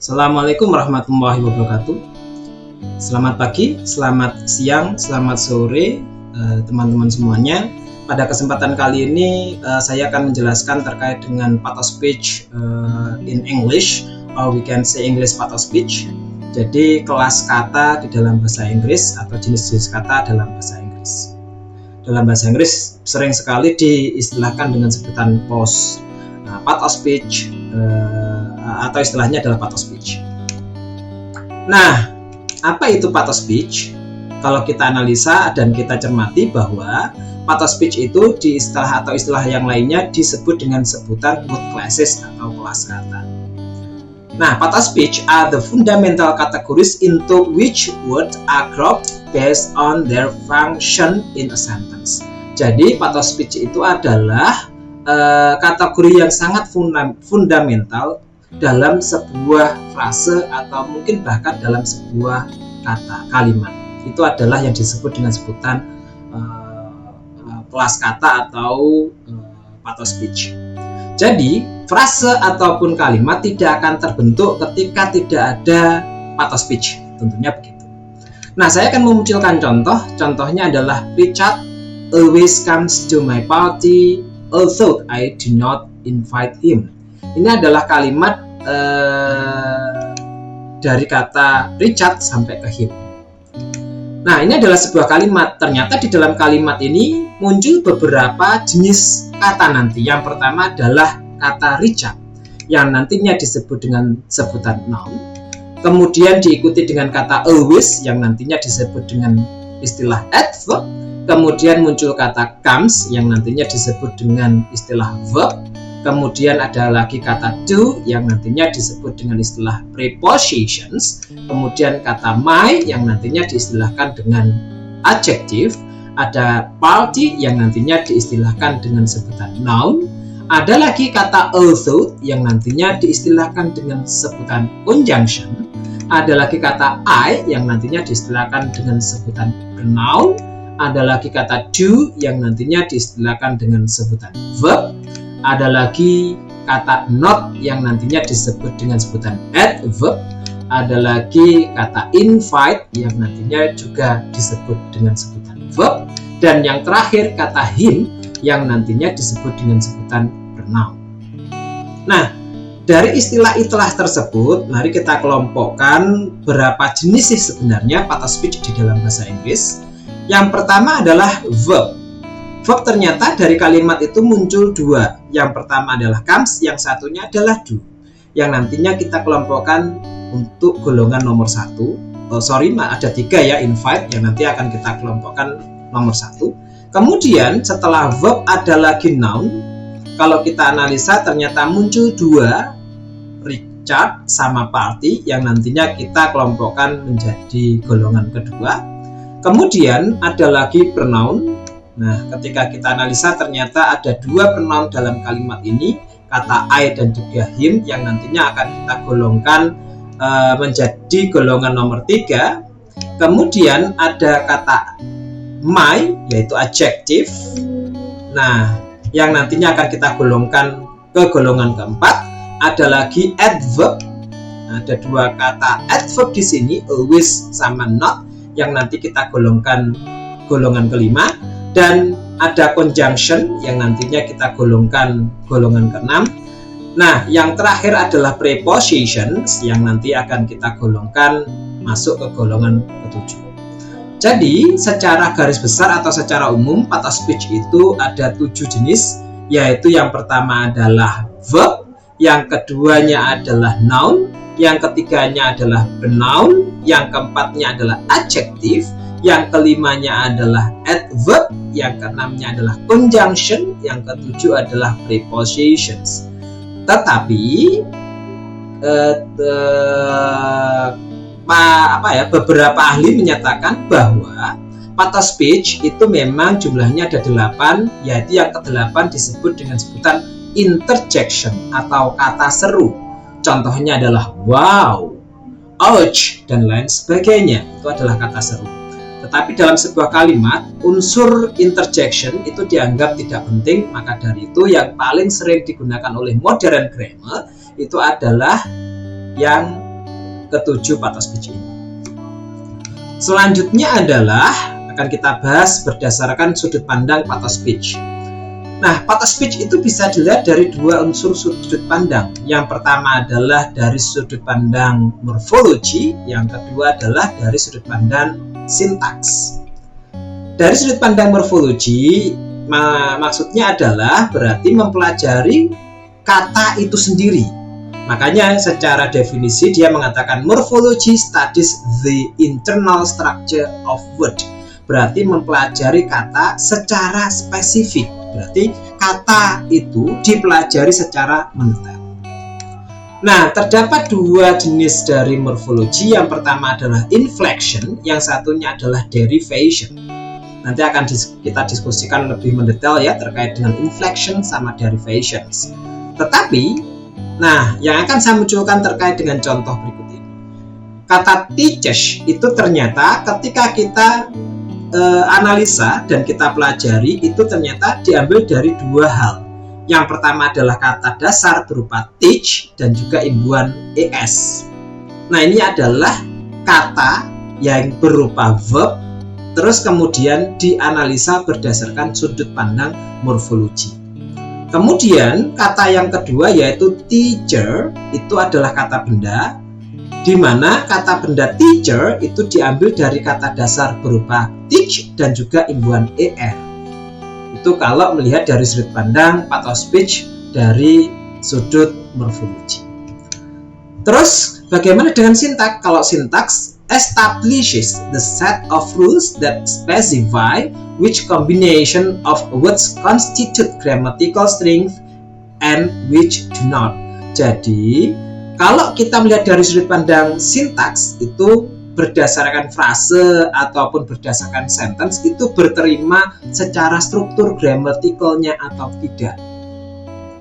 Assalamualaikum warahmatullahi wabarakatuh. Selamat pagi, selamat siang, selamat sore teman-teman semuanya. Pada kesempatan kali ini saya akan menjelaskan terkait dengan part of speech in English, or we can say English part of speech. Jadi kelas kata di dalam bahasa Inggris atau jenis-jenis kata dalam bahasa Inggris. Dalam bahasa Inggris sering sekali diistilahkan dengan sebutan pause, part of speech, atau istilahnya adalah part of speech. Nah, apa itu part of speech? Kalau kita analisa dan kita cermati bahwa part of speech itu di istilah atau istilah yang lainnya disebut dengan sebutan word classes atau kelas kata. Nah, part of speech are the fundamental categories into which words are grouped based on their function in a sentence. Jadi, part of speech itu adalah kategori yang sangat fundamental dalam sebuah frase atau mungkin bahkan dalam sebuah kalimat. Itu adalah yang disebut dengan sebutan kelas kata atau part of speech. Jadi, frase ataupun kalimat tidak akan terbentuk ketika tidak ada part of speech, tentunya begitu. Nah, saya akan memunculkan contoh. Contohnya adalah Richard always comes to my party although I do not invite him. Ini adalah kalimat dari kata Richard sampai ke him. Nah, ini adalah sebuah kalimat. Ternyata di dalam kalimat ini muncul beberapa jenis kata nanti. Yang pertama adalah kata Richard, yang nantinya disebut dengan sebutan noun. Kemudian diikuti dengan kata always, yang nantinya disebut dengan istilah adverb. Kemudian muncul kata comes, yang nantinya disebut dengan istilah verb. Kemudian ada lagi kata do, yang nantinya disebut dengan istilah prepositions. Kemudian kata my, yang nantinya diistilahkan dengan adjective. Ada party, yang nantinya diistilahkan dengan sebutan noun. Ada lagi kata although, yang nantinya diistilahkan dengan sebutan conjunction. Ada lagi kata I, yang nantinya diistilahkan dengan sebutan pronoun. Ada lagi kata do, yang nantinya diistilahkan dengan sebutan verb. Ada lagi kata not, yang nantinya disebut dengan sebutan adverb. Ada lagi kata invite, yang nantinya juga disebut dengan sebutan verb. Dan yang terakhir kata him, yang nantinya disebut dengan sebutan pronoun. Nah, dari istilah-istilah tersebut, mari kita kelompokkan berapa jenis sih sebenarnya part of speech di dalam bahasa Inggris. Yang pertama adalah verb. Verb ternyata dari kalimat itu muncul dua. Yang pertama adalah comes, yang satunya adalah do. Yang nantinya kita kelompokkan untuk golongan nomor satu. Ada tiga ya, invite, yang nanti akan kita kelompokkan nomor satu. Kemudian setelah verb ada lagi noun. Kalau kita analisa ternyata muncul dua, Richard sama party, yang nantinya kita kelompokkan menjadi golongan kedua. Kemudian ada lagi pronoun. Nah, ketika kita analisa ternyata ada dua pronoun dalam kalimat ini, kata I dan juga him, yang nantinya akan kita golongkan menjadi golongan nomor 3. Kemudian ada kata my, yaitu adjective. Nah, yang nantinya akan kita golongkan ke golongan keempat. Ada lagi adverb. Ada dua kata adverb di sini, always sama not, yang nanti kita golongkan golongan kelima. Dan ada conjunction, yang nantinya kita golongkan golongan ke-6. Nah, yang terakhir adalah prepositions, yang nanti akan kita golongkan masuk ke golongan ke-7. Jadi, secara garis besar atau secara umum, part of speech itu ada 7 jenis, yaitu yang pertama adalah verb, yang keduanya adalah noun, yang ketiganya adalah pronoun, yang keempatnya adalah adjective, yang kelimanya adalah adverb, yang keenamnya adalah conjunction, yang ketujuh adalah prepositions. Tetapi beberapa ahli menyatakan bahwa part of speech itu memang jumlahnya ada 8, yaitu yang ke-8 disebut dengan sebutan interjection atau kata seru. Contohnya adalah wow, ouch, dan lain sebagainya. Itu adalah kata seru. Tetapi dalam sebuah kalimat, unsur interjection itu dianggap tidak penting, maka dari itu yang paling sering digunakan oleh modern grammar itu adalah yang ketujuh pattern speech ini. Selanjutnya adalah akan kita bahas berdasarkan sudut pandang pattern speech. Nah, pattern speech itu bisa dilihat dari dua unsur sudut pandang. Yang pertama adalah dari sudut pandang morfologi, yang kedua adalah dari sudut pandang sintaks. Dari sudut pandang morfologi, maksudnya adalah berarti mempelajari kata itu sendiri. Makanya secara definisi dia mengatakan morphology studies the internal structure of word. Berarti mempelajari kata secara spesifik. Berarti kata itu dipelajari secara mendetail. Nah, terdapat dua jenis dari morfologi. Yang pertama adalah inflection, yang satunya adalah derivation. Nanti akan kita diskusikan lebih mendetail ya terkait dengan inflection sama derivations. Tetapi, nah, yang akan saya munculkan terkait dengan contoh berikut ini. Kata teaches itu ternyata ketika kita analisa dan kita pelajari itu ternyata diambil dari dua hal. Yang pertama adalah kata dasar berupa teach dan juga imbuhan es. Nah, ini adalah kata yang berupa verb terus kemudian dianalisa berdasarkan sudut pandang morfologi. Kemudian kata yang kedua yaitu teacher itu adalah kata benda, di mana kata benda teacher itu diambil dari kata dasar berupa teach dan juga imbuhan er. Itu kalau melihat dari sudut pandang pattern speech dari sudut morfologi. Terus bagaimana dengan sintaks? Kalau sintaks establishes the set of rules that specify which combination of words constitute grammatical strength and which do not. Jadi kalau kita melihat dari sudut pandang sintaks itu berdasarkan frase ataupun berdasarkan sentence itu berterima secara struktur gramatikalnya atau tidak.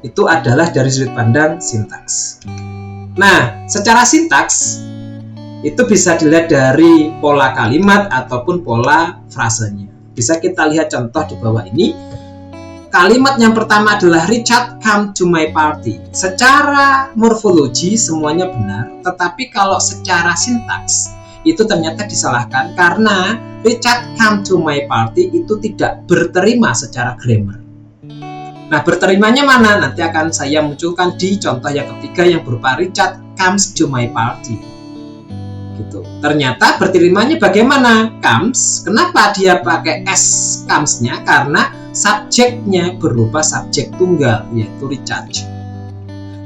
Itu adalah dari sudut pandang sintaks. Nah, secara sintaks itu bisa dilihat dari pola kalimat ataupun pola frasenya. Bisa kita lihat contoh di bawah ini. Kalimat yang pertama adalah Richard come to my party. Secara morfologi semuanya benar, tetapi kalau secara sintaks itu ternyata disalahkan karena Richard come to my party itu tidak berterima secara grammar. Nah, berterimanya mana? Nanti akan saya munculkan di contoh yang ketiga yang berupa Richard comes to my party. Gitu. Ternyata berterimanya bagaimana? Comes. Kenapa dia pakai s comes-nya? Karena subjeknya berupa subjek tunggal yaitu Richard.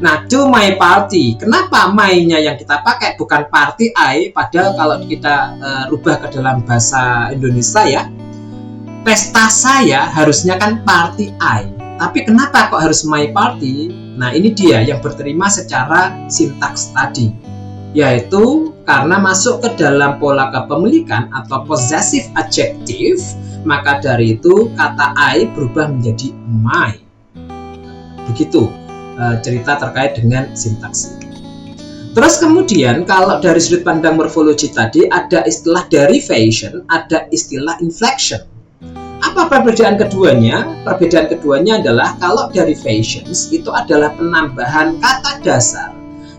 Nah, to my party. Kenapa my-nya yang kita pakai bukan party I? Padahal kalau kita rubah ke dalam bahasa Indonesia ya, pesta saya harusnya kan party I. Tapi kenapa kok harus my party? Nah, ini dia yang berterima secara sintaks tadi, yaitu karena masuk ke dalam pola kepemilikan atau possessive adjective, maka dari itu kata I berubah menjadi my. Begitu cerita terkait dengan sintaks. Terus kemudian kalau dari sudut pandang morfologi tadi ada istilah derivation, ada istilah inflection. Apa perbedaan keduanya? Perbedaan keduanya adalah kalau derivations itu adalah penambahan kata dasar.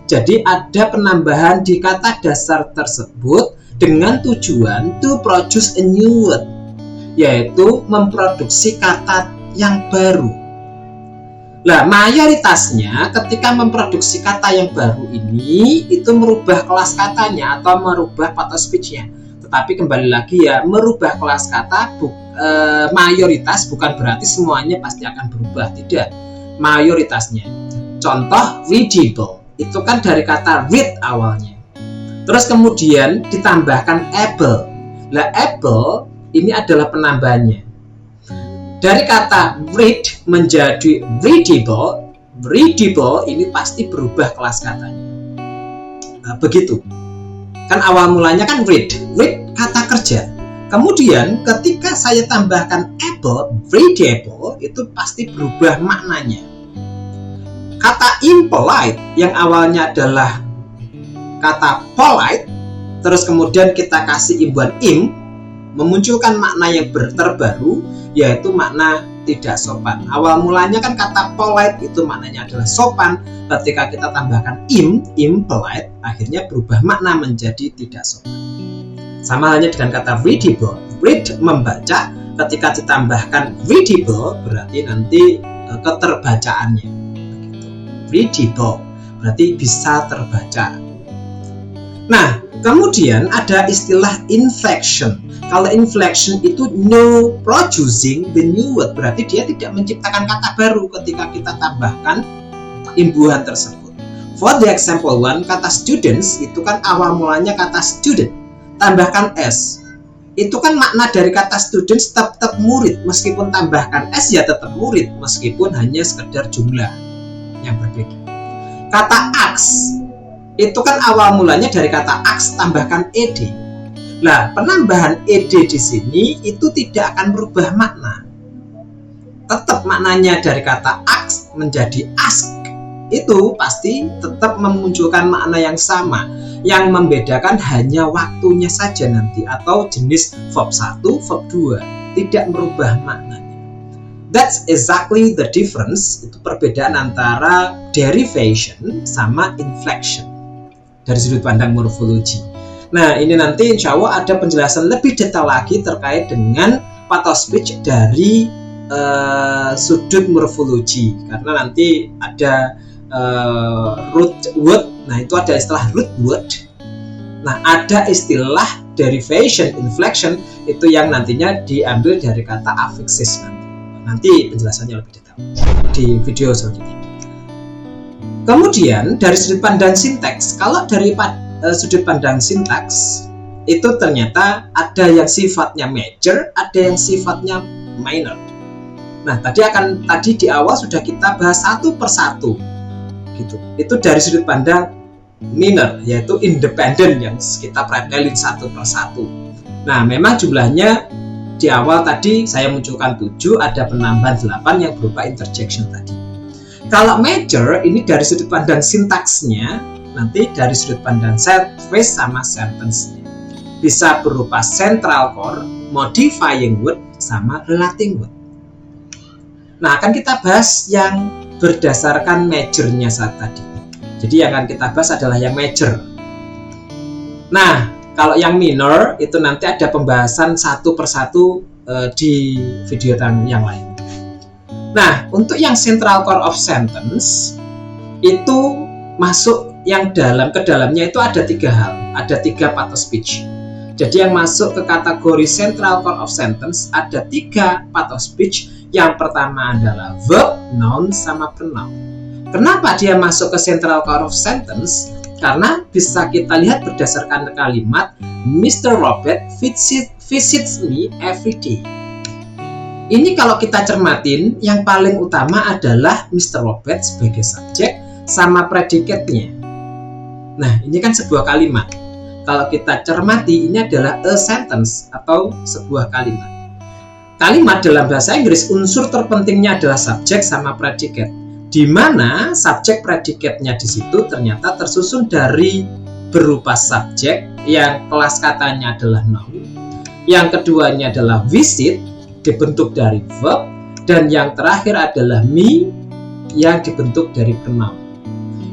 Jadi ada penambahan di kata dasar tersebut dengan tujuan to produce a new word, yaitu memproduksi kata yang baru. Nah, mayoritasnya ketika memproduksi kata yang baru ini itu merubah kelas katanya atau merubah pattern speech-nya. Tetapi kembali lagi ya, merubah kelas kata mayoritas bukan berarti semuanya pasti akan berubah, tidak. Mayoritasnya. Contoh readable. Itu kan dari kata read awalnya. Terus kemudian ditambahkan able. Nah, able ini adalah penambahannya. Dari kata read menjadi readable, readable ini pasti berubah kelas katanya. Nah, begitu. Kan awal mulanya kan read kata kerja. Kemudian ketika saya tambahkan able, readable itu pasti berubah maknanya. Kata impolite yang awalnya adalah kata polite, terus kemudian kita kasih imbuhan im, memunculkan makna yang terbaru, yaitu makna tidak sopan. Awal mulanya kan kata polite itu maknanya adalah sopan. Ketika kita tambahkan impolite, akhirnya berubah makna menjadi tidak sopan. Sama halnya dengan kata readable. Read, membaca. Ketika ditambahkan readable, berarti nanti keterbacaannya. Readable, berarti bisa terbaca. Nah, kemudian ada istilah inflection. Kalau inflection itu no producing the new word, berarti dia tidak menciptakan kata baru ketika kita tambahkan imbuhan tersebut. For the example one, kata students itu kan awal mulanya kata student, tambahkan s. Itu kan makna dari kata students tetap murid, meskipun tambahkan s ya tetap murid, meskipun hanya sekedar jumlah yang berbeda. Kata ask itu kan awal mulanya dari kata ask tambahkan ed. Nah, penambahan ed di sini itu tidak akan berubah makna. Tetap maknanya dari kata ask menjadi ask. Itu pasti tetap memunculkan makna yang sama. Yang membedakan hanya waktunya saja nanti, atau jenis verb 1, verb 2. Tidak merubah maknanya. That's exactly the difference. Itu perbedaan antara derivation sama inflection dari sudut pandang morfologi. Nah, ini nanti insya Allah ada penjelasan lebih detail lagi terkait dengan part of speech dari sudut morfologi, karena nanti ada root word. Nah, itu ada istilah root word. Nah, ada istilah derivation, inflection, itu yang nantinya diambil dari kata affixes nanti penjelasannya lebih detail di video selanjutnya. Kemudian dari sudut pandang sintaks, kalau dari sudut pandang sintaks itu ternyata ada yang sifatnya major, ada yang sifatnya minor. Nah, tadi di awal sudah kita bahas satu persatu, gitu. Itu dari sudut pandang minor, yaitu independent yang kita pretelin satu persatu. Nah, memang jumlahnya di awal tadi saya munculkan 7, ada penambahan 8 yang berupa interjection tadi. Kalau major ini dari sudut pandang sintaksnya, nanti dari sudut pandang set, phrase sama sentence-nya. Bisa berupa central core, modifying word, sama relating word. Nah, akan kita bahas yang berdasarkan major-nya saat tadi. Jadi yang akan kita bahas adalah yang major. Nah, kalau yang minor itu nanti ada pembahasan satu persatu di video yang lain. Nah, untuk yang central core of sentence itu masuk yang ke dalamnya itu ada 3 hal, ada 3 part of speech. Jadi yang masuk ke kategori central core of sentence ada 3 part of speech. Yang pertama adalah verb, noun, sama pronoun. Kenapa dia masuk ke central core of sentence? Karena bisa kita lihat berdasarkan kalimat Mr. Robert visits me every day. Ini kalau kita cermatin, yang paling utama adalah Mr. Robert sebagai subjek sama predikatnya. Nah, ini kan sebuah kalimat. Kalau kita cermati, ini adalah a sentence atau sebuah kalimat. Kalimat dalam bahasa Inggris, unsur terpentingnya adalah subjek sama predikat. Di mana subjek predikatnya di situ ternyata tersusun dari berupa subjek yang kelas katanya adalah noun. Yang keduanya adalah visit, dibentuk dari verb, dan yang terakhir adalah me yang dibentuk dari pronoun.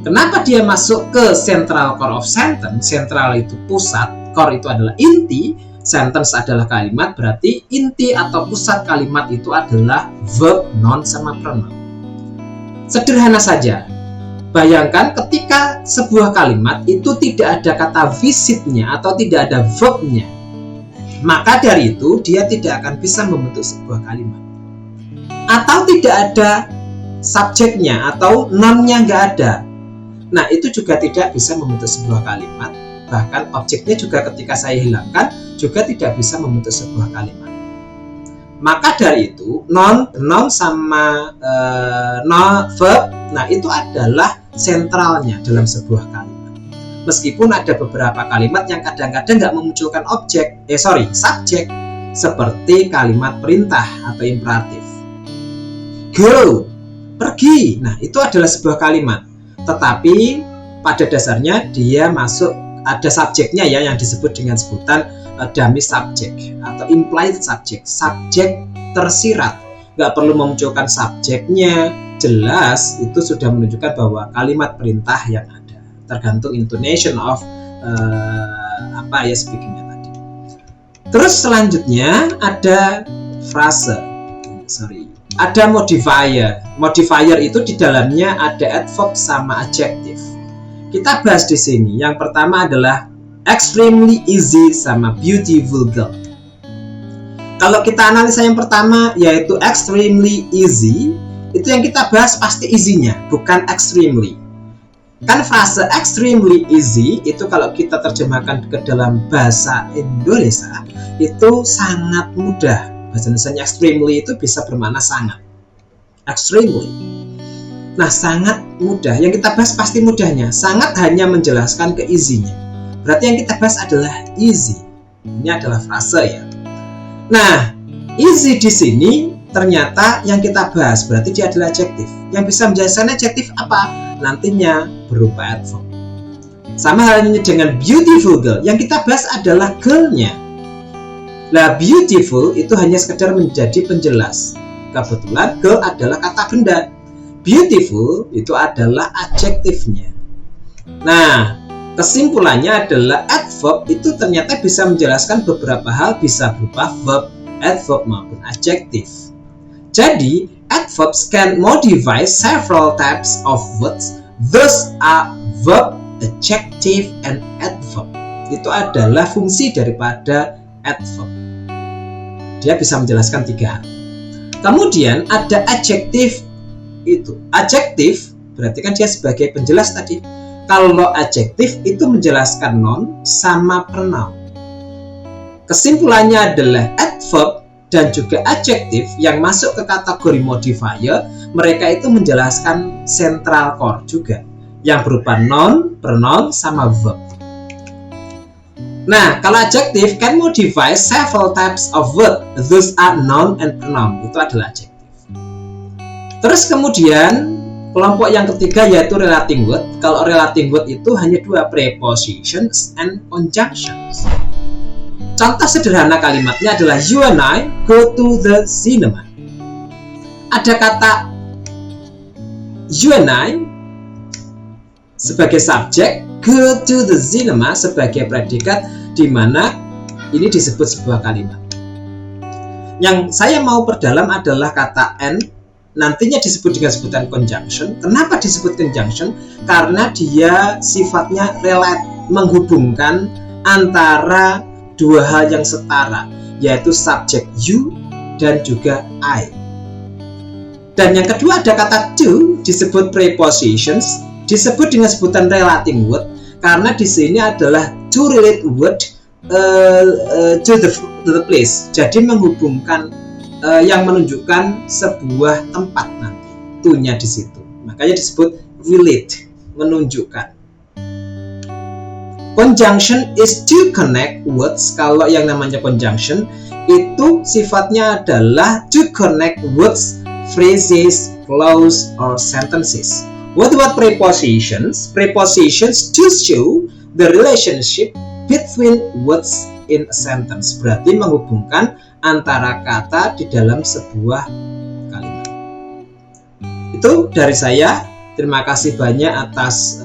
Kenapa dia masuk ke central core of sentence? Central itu pusat, core itu adalah inti, sentence adalah kalimat, berarti inti atau pusat kalimat itu adalah verb, noun, sama pronoun. Sederhana saja. Bayangkan ketika sebuah kalimat itu tidak ada kata visitnya atau tidak ada verbnya, maka dari itu dia tidak akan bisa membentuk sebuah kalimat. Atau tidak ada subjeknya atau noun-nya nggak ada, nah itu juga tidak bisa membentuk sebuah kalimat. Bahkan objeknya juga ketika saya hilangkan juga tidak bisa membentuk sebuah kalimat. Maka dari itu noun sama verb, nah itu adalah sentralnya dalam sebuah kalimat. Meskipun ada beberapa kalimat yang kadang-kadang nggak memunculkan subjek, seperti kalimat perintah atau imperatif. Go, pergi. Nah, itu adalah sebuah kalimat. Tetapi pada dasarnya dia masuk ada subjeknya ya, yang disebut dengan sebutan dummy subject atau implied subject, subjek tersirat. nggak perlu memunculkan subjeknya, jelas itu sudah menunjukkan bahwa kalimat perintah yang ada, tergantung intonation of speakingnya tadi. Terus selanjutnya ada frase, ada modifier. Modifier itu di dalamnya ada adverb sama adjective. Kita bahas di sini. Yang pertama adalah extremely easy sama beautiful girl. Kalau kita analisa yang pertama yaitu extremely easy, itu yang kita bahas pasti easy-nya, bukan extremely. Kan frase extremely easy itu kalau kita terjemahkan ke dalam bahasa Indonesia itu sangat mudah. Bahasa Indonesia extremely itu bisa bermakna sangat. Extremely. Nah, sangat mudah. Yang kita bahas pasti mudahnya. Sangat hanya menjelaskan ke easy-nya. Berarti yang kita bahas adalah easy. Ini adalah frase ya. Nah, easy di sini ternyata yang kita bahas berarti dia adalah adjektif. Yang bisa menjelaskan adjektif apa? Nantinya berupa adverb. Sama halnya dengan beautiful girl. Yang kita bahas adalah girl-nya. Nah, beautiful itu hanya sekedar menjadi penjelas. Kebetulan girl adalah kata benda. Beautiful itu adalah adjektifnya. Nah, kesimpulannya adalah adverb itu ternyata bisa menjelaskan beberapa hal, bisa berupa verb, adverb maupun adjektif. Jadi, adverbs can modify several types of words. Those are verb, adjective, and adverb. Itu adalah fungsi daripada adverb. Dia bisa menjelaskan 3 hal. Kemudian ada adjektif itu. Adjektif berarti kan dia sebagai penjelas tadi. Kalau adjektif itu menjelaskan noun sama pronoun. Kesimpulannya adalah adverb dan juga adjektif yang masuk ke kategori modifier, mereka itu menjelaskan central core juga, yang berupa noun, pronoun, sama verb. Nah, kalau adjektif can modify several types of word. Those are noun and pronoun. Itu adalah adjektif. Terus kemudian kelompok yang ketiga yaitu relating word. Kalau relating word itu hanya 2, prepositions and conjunctions. Contoh sederhana kalimatnya adalah you and I go to the cinema. Ada kata you and I sebagai subjek, go to the cinema sebagai predikat, di mana ini disebut sebuah kalimat. Yang saya mau perdalam adalah kata and, nantinya disebut dengan sebutan conjunction. Kenapa disebut conjunction? Karena dia sifatnya relate, menghubungkan antara 2 hal yang setara, yaitu subjek you dan juga I. Dan yang kedua ada kata to, disebut prepositions, disebut dengan sebutan relating word, karena di sini adalah to relate word to the place. Jadi menghubungkan yang menunjukkan sebuah tempat nanti, to-nya di situ. Makanya disebut relate, menunjukkan. Conjunction is to connect words. Kalau yang namanya conjunction itu sifatnya adalah to connect words, phrases, clause, or sentences. What about prepositions? Prepositions to show the relationship between words in a sentence. Berarti menghubungkan antara kata di dalam sebuah kalimat. Itu dari saya. Terima kasih banyak atas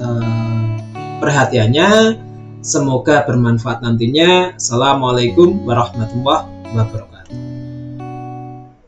perhatiannya. Semoga bermanfaat nantinya. Assalamualaikum warahmatullahi wabarakatuh.